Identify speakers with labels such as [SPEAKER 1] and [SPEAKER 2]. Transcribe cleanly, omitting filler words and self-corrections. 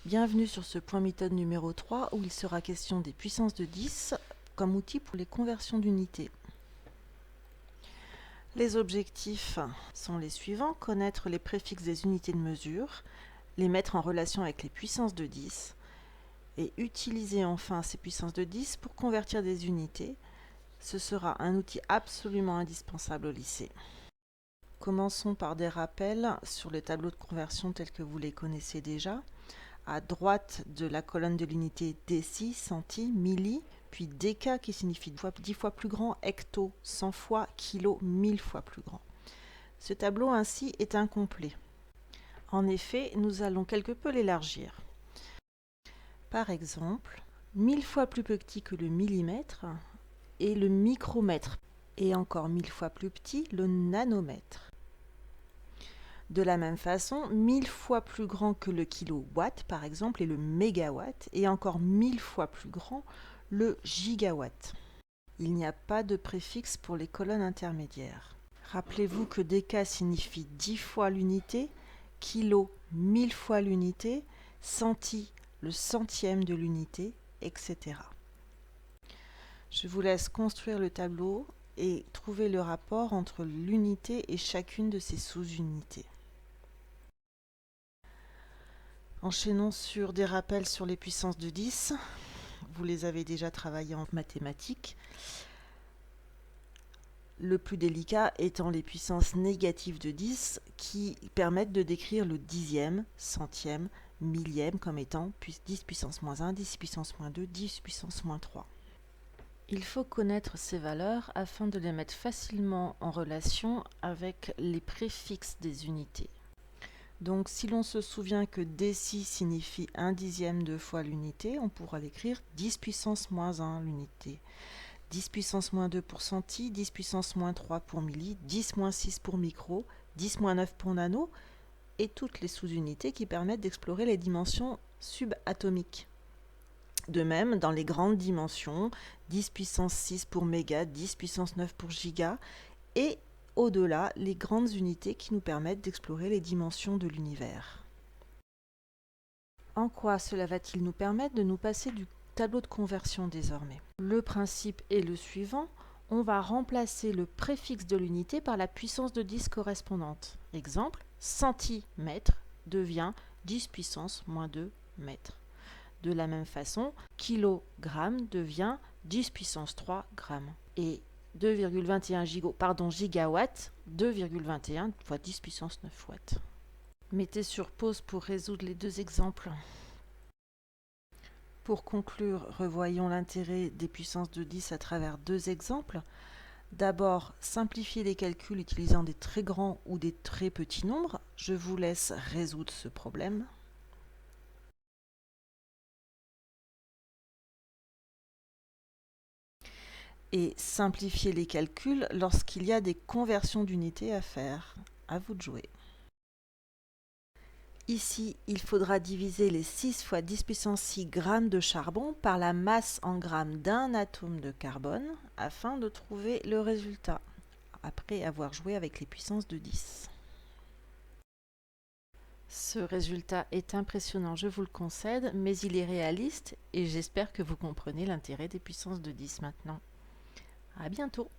[SPEAKER 1] Bienvenue sur ce point méthode numéro 3 où il sera question des puissances de 10 comme outil pour les conversions d'unités. Les objectifs sont les suivants: connaître les préfixes des unités de mesure, les mettre en relation avec les puissances de 10 et utiliser enfin ces puissances de 10 pour convertir des unités. Ce sera un outil absolument indispensable au lycée. Commençons par des rappels sur les tableaux de conversion tels que vous les connaissez déjà. À droite de la colonne de l'unité déci, centi, milli, puis déca qui signifie 10 fois plus grand, hecto 100 fois, kilo 1000 fois plus grand. Ce tableau ainsi est incomplet. En effet, nous allons quelque peu l'élargir. Par exemple, 1000 fois plus petit que le millimètre est le micromètre, et encore 1000 fois plus petit le nanomètre. De la même façon, 1000 fois plus grand que le kilowatt, par exemple, est le mégawatt, et encore 1000 fois plus grand le gigawatt. Il n'y a pas de préfixe pour les colonnes intermédiaires. Rappelez-vous que déca signifie 10 fois l'unité, kilo 1000 fois l'unité, centi le centième de l'unité, etc. Je vous laisse construire le tableau et trouver le rapport entre l'unité et chacune de ces sous-unités. Enchaînons sur des rappels sur les puissances de 10. Vous les avez déjà travaillées en mathématiques. Le plus délicat étant les puissances négatives de 10 qui permettent de décrire le dixième, centième, millième comme étant 10 puissance moins 1, 10 puissance moins 2, 10 puissance moins 3. Il faut connaître ces valeurs afin de les mettre facilement en relation avec les préfixes des unités. Donc si l'on se souvient que déci signifie 1 dixième de fois l'unité, on pourra l'écrire 10 puissance moins 1 l'unité. 10 puissance moins 2 pour centi, 10 puissance moins 3 pour milli, 10 moins 6 pour micro, 10 moins 9 pour nano, et toutes les sous-unités qui permettent d'explorer les dimensions subatomiques. De même, dans les grandes dimensions, 10 puissance 6 pour méga, 10 puissance 9 pour giga, et au-delà, les grandes unités qui nous permettent d'explorer les dimensions de l'univers. En quoi cela va-t-il nous permettre de nous passer du tableau de conversion désormais? Le principe est le suivant: on va remplacer le préfixe de l'unité par la puissance de 10 correspondante. Exemple, centimètre devient 10 puissance moins 2 mètres. De la même façon, kilogramme devient 10 puissance 3 grammes. Et 2,21 gigawatt, 2,21 fois 10 puissance 9 watts. Mettez sur pause pour résoudre les deux exemples. Pour conclure, revoyons l'intérêt des puissances de 10 à travers deux exemples. D'abord, simplifier les calculs utilisant des très grands ou des très petits nombres. Je vous laisse résoudre ce problème. Et simplifier les calculs lorsqu'il y a des conversions d'unités à faire. À vous de jouer. Ici, il faudra diviser les 6 fois 10 puissance 6 grammes de charbon par la masse en grammes d'un atome de carbone afin de trouver le résultat, après avoir joué avec les puissances de 10. Ce résultat est impressionnant, je vous le concède, mais il est réaliste et j'espère que vous comprenez l'intérêt des puissances de 10 maintenant. À bientôt!